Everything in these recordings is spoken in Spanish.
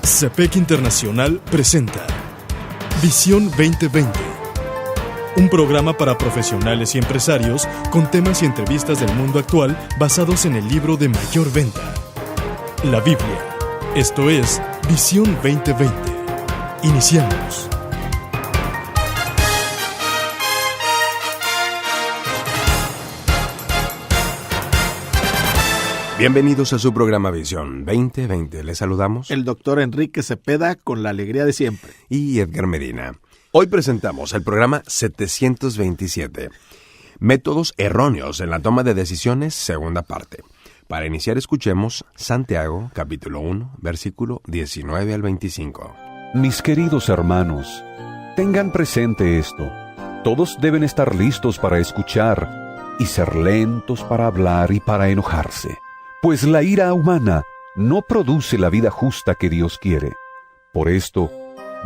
CEPEC Internacional presenta Visión 2020, un programa para profesionales y empresarios con temas y entrevistas del mundo actual basados en el libro de mayor venta, la Biblia. Esto es Visión 2020. Iniciamos. Bienvenidos a su programa Visión 2020. Les saludamos el doctor Enrique Cepeda con la alegría de siempre. Y Edgar Medina. Hoy presentamos el programa 727. Métodos erróneos en la toma de decisiones, segunda parte. Para iniciar escuchemos Santiago, capítulo 1, versículo 19 al 25. Mis queridos hermanos, tengan presente esto. Todos deben estar listos para escuchar y ser lentos para hablar y para enojarse. Pues la ira humana no produce la vida justa que Dios quiere. Por esto,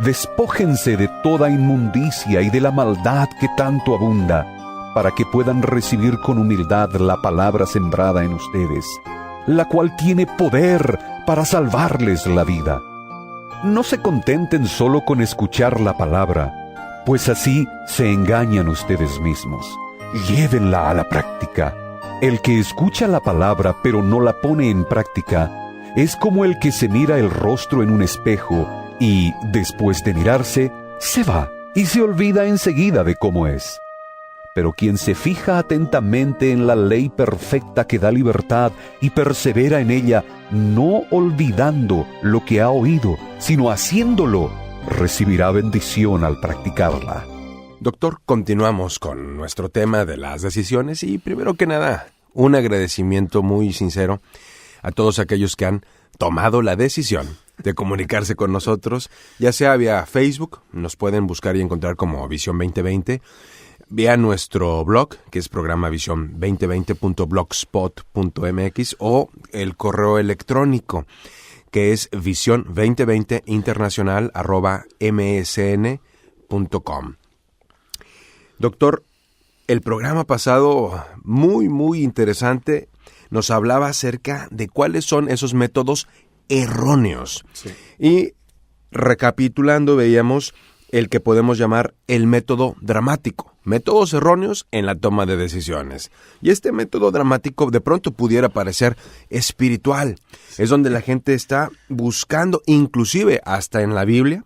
despójense de toda inmundicia y de la maldad que tanto abunda, para que puedan recibir con humildad la palabra sembrada en ustedes, la cual tiene poder para salvarles la vida. No se contenten solo con escuchar la palabra, pues así se engañan ustedes mismos. Llévenla a la práctica. El que escucha la palabra pero no la pone en práctica es como el que se mira el rostro en un espejo y, después de mirarse, se va y se olvida enseguida de cómo es. Pero quien se fija atentamente en la ley perfecta que da libertad y persevera en ella, no olvidando lo que ha oído, sino haciéndolo, recibirá bendición al practicarla. Doctor, continuamos con nuestro tema de las decisiones y primero que nada, un agradecimiento muy sincero a todos aquellos que han tomado la decisión de comunicarse con nosotros, ya sea vía Facebook, nos pueden buscar y encontrar como Visión 2020, vía nuestro blog, que es programavision2020.blogspot.mx, o el correo electrónico, que es vision2020internacional@msn.com. Doctor, el programa pasado, muy interesante, nos hablaba acerca de cuáles son esos métodos erróneos. Sí. Y recapitulando, veíamos el que podemos llamar el método dramático. Métodos erróneos en la toma de decisiones. Y este método dramático de pronto pudiera parecer espiritual. Es donde la gente está buscando, inclusive hasta en la Biblia,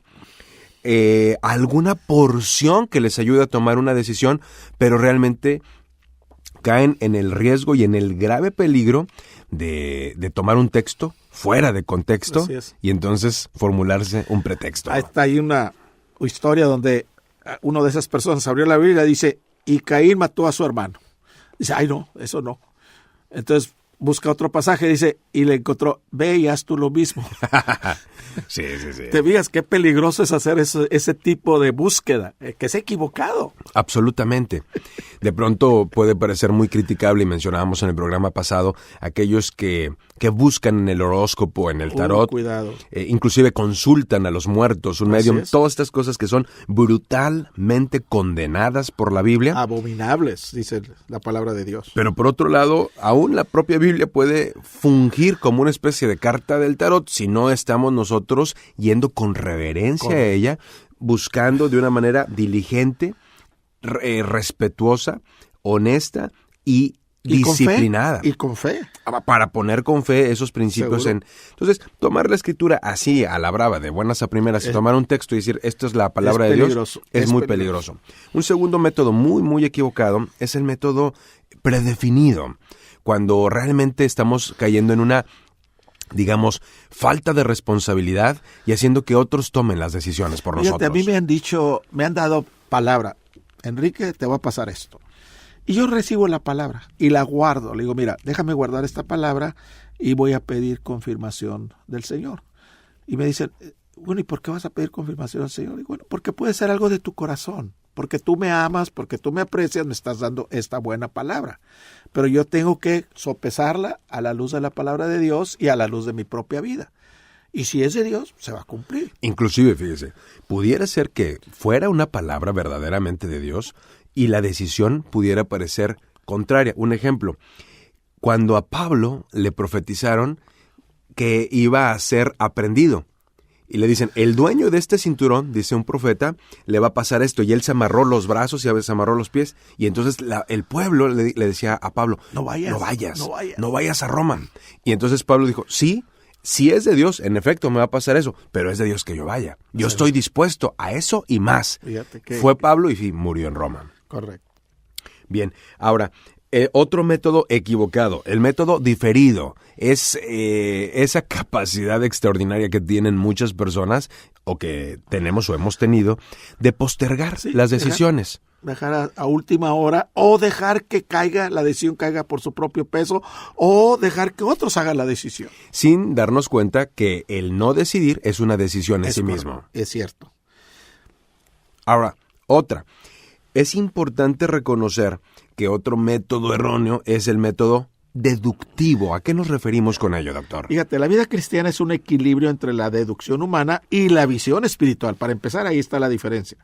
alguna porción que les ayude a tomar una decisión, pero realmente caen en el riesgo y en el grave peligro de tomar un texto fuera de contexto y entonces formularse un pretexto. Hay una historia donde uno de esas personas abrió la Biblia y dice, y Caín mató a su hermano. Dice, ay no, eso no. Entonces busca otro pasaje, dice, y le encontró, ve y haz tú lo mismo. Sí. Te fijas qué peligroso es hacer ese tipo de búsqueda, que es equivocado. Absolutamente. De pronto puede parecer muy criticable, y mencionábamos en el programa pasado, aquellos que buscan en el horóscopo, en el tarot, Cuidado. Inclusive consultan a los muertos, un medium, todas estas cosas que son brutalmente condenadas por la Biblia. Abominables, dice la palabra de Dios. Pero por otro lado, aún la propia Biblia puede fungir como una especie de carta del tarot si no estamos nosotros yendo con reverencia a ella, buscando de una manera diligente, respetuosa, honesta y disciplinada. Y con fe. Para poner con fe esos principios. Entonces, tomar la escritura así a la brava, de buenas a primeras, y tomar un texto y decir, esto es la palabra de Dios, es muy peligroso. Un segundo método muy equivocado es el método predefinido, cuando realmente estamos cayendo en una, digamos, falta de responsabilidad y haciendo que otros tomen las decisiones por nosotros. A mí me han dado palabra, Enrique, te va a pasar esto. Y yo recibo la palabra y la guardo. Le digo, mira, déjame guardar esta palabra y voy a pedir confirmación del Señor. Y me dicen, bueno, ¿y por qué vas a pedir confirmación del Señor? Y bueno, porque puede ser algo de tu corazón. Porque tú me amas, porque tú me aprecias, me estás dando esta buena palabra. Pero yo tengo que sopesarla a la luz de la palabra de Dios y a la luz de mi propia vida. Y si es de Dios, se va a cumplir. Inclusive, fíjese, pudiera ser que fuera una palabra verdaderamente de Dios y la decisión pudiera parecer contraria. Un ejemplo, cuando a Pablo le profetizaron que iba a ser aprendido Y le dicen, el dueño de este cinturón, dice un profeta, le va a pasar esto. Y él se amarró los brazos y a veces se amarró los pies. Y entonces el pueblo le decía a Pablo, no vayas a Roma. Y entonces Pablo dijo, sí es de Dios, en efecto me va a pasar eso, pero es de Dios que yo vaya. Yo estoy dispuesto a eso y más. Fue Pablo y murió en Roma. Correcto. Bien, ahora, otro método equivocado, el método diferido, es esa capacidad extraordinaria que tienen muchas personas, o que tenemos o hemos tenido, de postergar las decisiones. Dejar a última hora, o dejar que la decisión caiga por su propio peso, o dejar que otros hagan la decisión. Sin darnos cuenta que el no decidir es una decisión en sí mismo. Es cierto. Ahora, otra. Es importante reconocer que otro método erróneo es el método deductivo. ¿A qué nos referimos con ello, doctor? Fíjate, la vida cristiana es un equilibrio entre la deducción humana y la visión espiritual. Para empezar, ahí está la diferencia.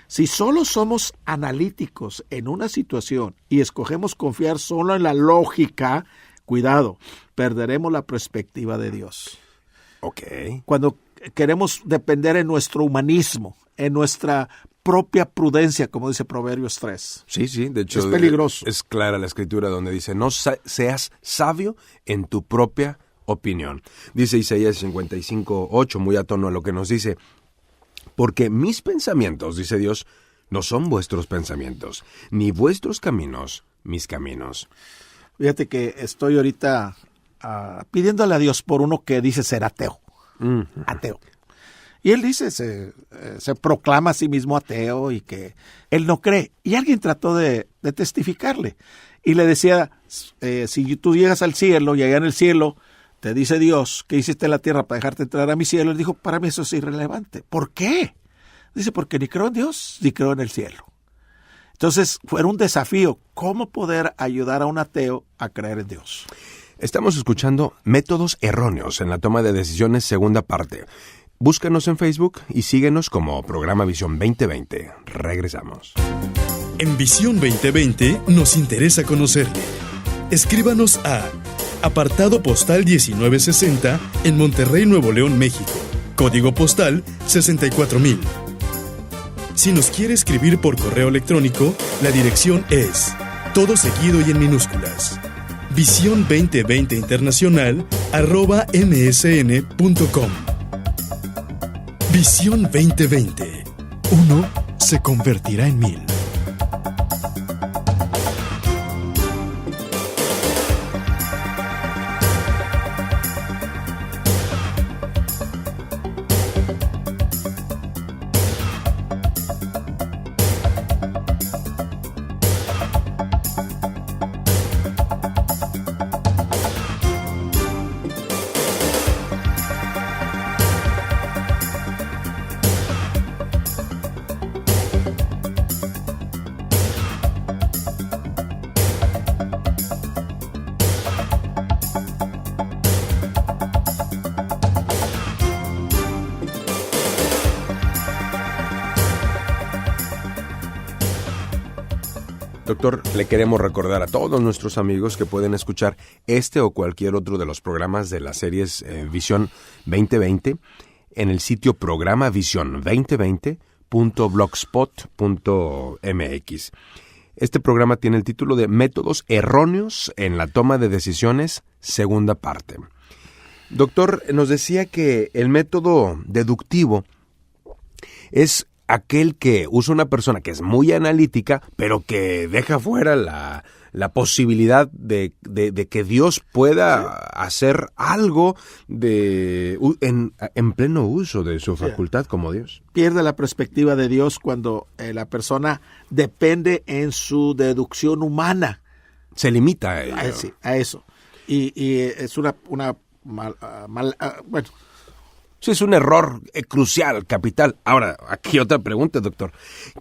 Si solo somos analíticos en una situación y escogemos confiar solo en la lógica, cuidado, perderemos la perspectiva de Dios. Ok. Cuando queremos depender en nuestro humanismo, en nuestra propia prudencia, como dice Proverbios 3. Sí, de hecho es peligroso. Es clara la escritura donde dice, no seas sabio en tu propia opinión. Dice Isaías 55:8, muy a tono a lo que nos dice, porque mis pensamientos, dice Dios, no son vuestros pensamientos, ni vuestros caminos, mis caminos. Fíjate que estoy ahorita pidiéndole a Dios por uno que dice ser ateo. Ateo. Y él dice, se proclama a sí mismo ateo y que él no cree. Y alguien trató de testificarle. Y le decía, si tú llegas al cielo y allá en el cielo te dice Dios, ¿qué hiciste en la tierra para dejarte entrar a mi cielo? Él dijo, para mí eso es irrelevante. ¿Por qué? Dice, porque ni creo en Dios, ni creo en el cielo. Entonces, fue un desafío, ¿cómo poder ayudar a un ateo a creer en Dios? Estamos escuchando Métodos Erróneos en la Toma de Decisiones, segunda parte. Búscanos en Facebook y síguenos como Programa Visión 2020. Regresamos. En Visión 2020 nos interesa conocerle. Escríbanos a Apartado Postal 1960 en Monterrey, Nuevo León, México. Código postal 64000. Si nos quiere escribir por correo electrónico, la dirección es todo seguido y en minúsculas. Visión 2020 Internacional @msn.com. Visión 2020. Uno se convertirá en 1000. Doctor, le queremos recordar a todos nuestros amigos que pueden escuchar este o cualquier otro de los programas de las series Visión 2020 en el sitio programavision2020.blogspot.mx. Este programa tiene el título de Métodos Erróneos en la Toma de Decisiones, segunda parte. Doctor, nos decía que el método deductivo es aquel que usa una persona que es muy analítica, pero que deja fuera la posibilidad de que Dios pueda hacer algo en pleno uso de su facultad como Dios. Pierde la perspectiva de Dios cuando la persona depende en su deducción humana. Se limita a ello. A eso. Y es una bueno. Sí, es un error crucial, capital. Ahora, aquí otra pregunta, doctor.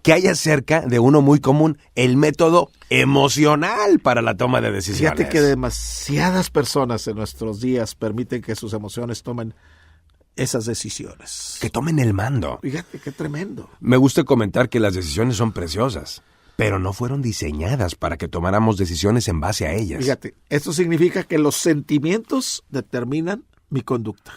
¿Qué hay acerca de uno muy común, el método emocional para la toma de decisiones? Fíjate que demasiadas personas en nuestros días permiten que sus emociones tomen esas decisiones. Que tomen el mando. Fíjate, qué tremendo. Me gusta comentar que las decisiones son preciosas, pero no fueron diseñadas para que tomáramos decisiones en base a ellas. Fíjate, esto significa que los sentimientos determinan mi conducta.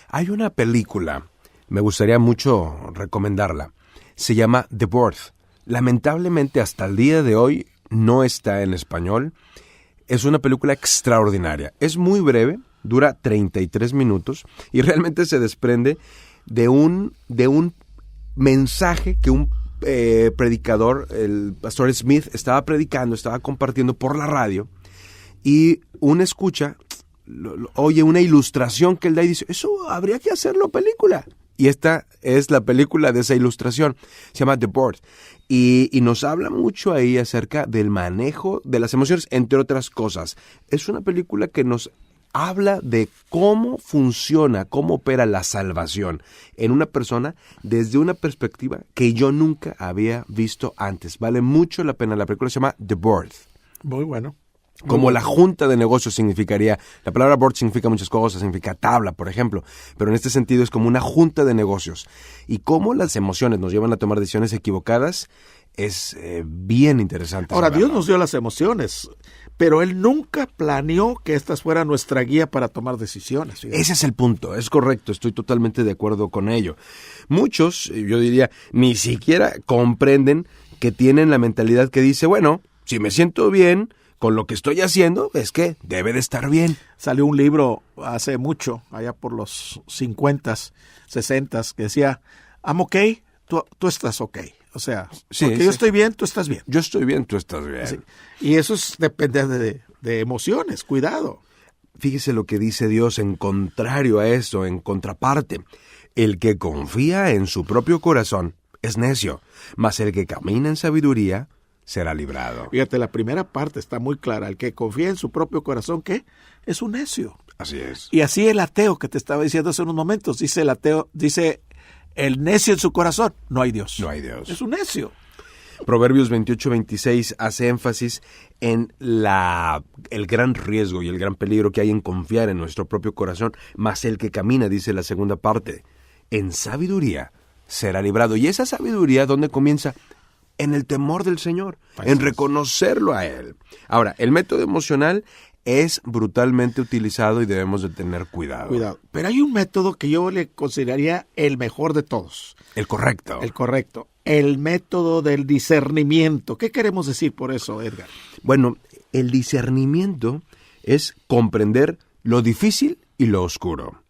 Hay una película me gustaría mucho recomendarla. Se llama The Birth. Lamentablemente hasta el día de hoy no está en español. Es una película extraordinaria. Es muy breve, dura 33 minutos y realmente se desprende de un mensaje que un predicador, el pastor Smith, estaba predicando, estaba compartiendo por la radio, y uno escucha, oye una ilustración que él da y dice, eso habría que hacerlo película. Y esta es la película de esa ilustración, se llama The Birth, y nos habla mucho ahí acerca del manejo de las emociones, entre otras cosas. Es una película que nos habla de cómo funciona, cómo opera la salvación en una persona desde una perspectiva que yo nunca había visto antes. Vale mucho la pena. La película se llama The Birth. Muy bueno. Como la junta de negocios significaría, la palabra board significa muchas cosas, significa tabla, por ejemplo, pero en este sentido es como una junta de negocios. Y cómo las emociones nos llevan a tomar decisiones equivocadas es bien interesante. Ahora, saberlo. Dios nos dio las emociones, pero Él nunca planeó que estas fueran nuestra guía para tomar decisiones. Fíjate. Ese es el punto, es correcto, estoy totalmente de acuerdo con ello. Muchos, yo diría, ni siquiera comprenden que tienen la mentalidad que dice, bueno, si me siento bien con lo que estoy haciendo, es que debe de estar bien. Salió un libro hace mucho, allá por los 50s, 60s, que decía, I'm okay, tú estás okay. O sea, Sí, porque sí. yo estoy bien, tú estás bien. Yo estoy bien, tú estás bien. Sí. Y eso es depender de emociones, cuidado. Fíjese lo que dice Dios en contrario a eso, en contraparte. El que confía en su propio corazón es necio, mas el que camina en sabiduría será librado. Fíjate, la primera parte está muy clara. El que confía en su propio corazón, ¿qué? Es un necio. Así es. Y así el ateo que te estaba diciendo hace unos momentos, dice el ateo, dice el necio en su corazón, no hay Dios. No hay Dios. Es un necio. Proverbios 28-26 hace énfasis en el gran riesgo y el gran peligro que hay en confiar en nuestro propio corazón, mas el que camina, dice la segunda parte, en sabiduría será librado. Y esa sabiduría, ¿dónde comienza? En el temor del Señor, en reconocerlo a Él. Ahora, el método emocional es brutalmente utilizado y debemos de tener cuidado. Cuidado. Pero hay un método que yo le consideraría el mejor de todos. El correcto. El correcto. El método del discernimiento. ¿Qué queremos decir por eso, Edgar? Bueno, el discernimiento es comprender lo difícil y lo oscuro.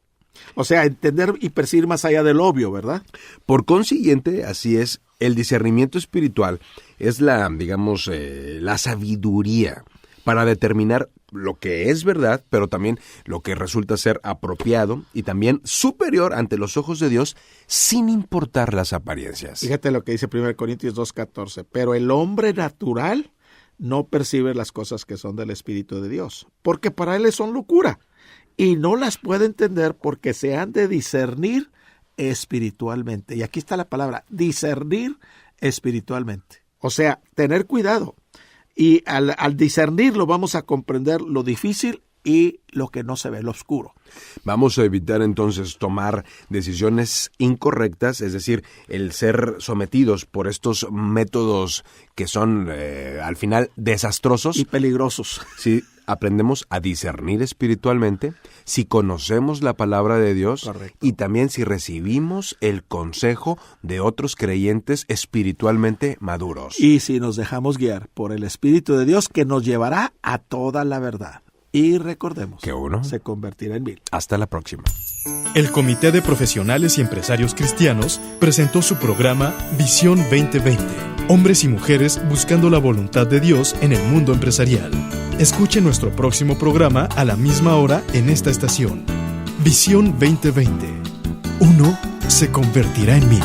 O sea, entender y percibir más allá del obvio, ¿verdad? Por consiguiente, así es, el discernimiento espiritual es la sabiduría para determinar lo que es verdad, pero también lo que resulta ser apropiado y también superior ante los ojos de Dios, sin importar las apariencias. Fíjate lo que dice 1 Corintios 2:14. Pero el hombre natural no percibe las cosas que son del Espíritu de Dios, porque para él son locura, y no las puede entender porque se han de discernir espiritualmente. Y aquí está la palabra, discernir espiritualmente. O sea, tener cuidado. Y al discernirlo vamos a comprender lo difícil y lo que no se ve, lo oscuro. Vamos a evitar entonces tomar decisiones incorrectas, es decir, el ser sometidos por estos métodos que son al final desastrosos. Y peligrosos. Si aprendemos a discernir espiritualmente, si conocemos la palabra de Dios. Correcto. Y también si recibimos el consejo de otros creyentes espiritualmente maduros. Y si nos dejamos guiar por el Espíritu de Dios que nos llevará a toda la verdad. Y recordemos que uno se convertirá en 1000. Hasta la próxima. El Comité de Profesionales y Empresarios Cristianos presentó su programa Visión 2020. Hombres y mujeres buscando la voluntad de Dios en el mundo empresarial. Escuche nuestro próximo programa a la misma hora en esta estación. Visión 2020. Uno se convertirá en 1000.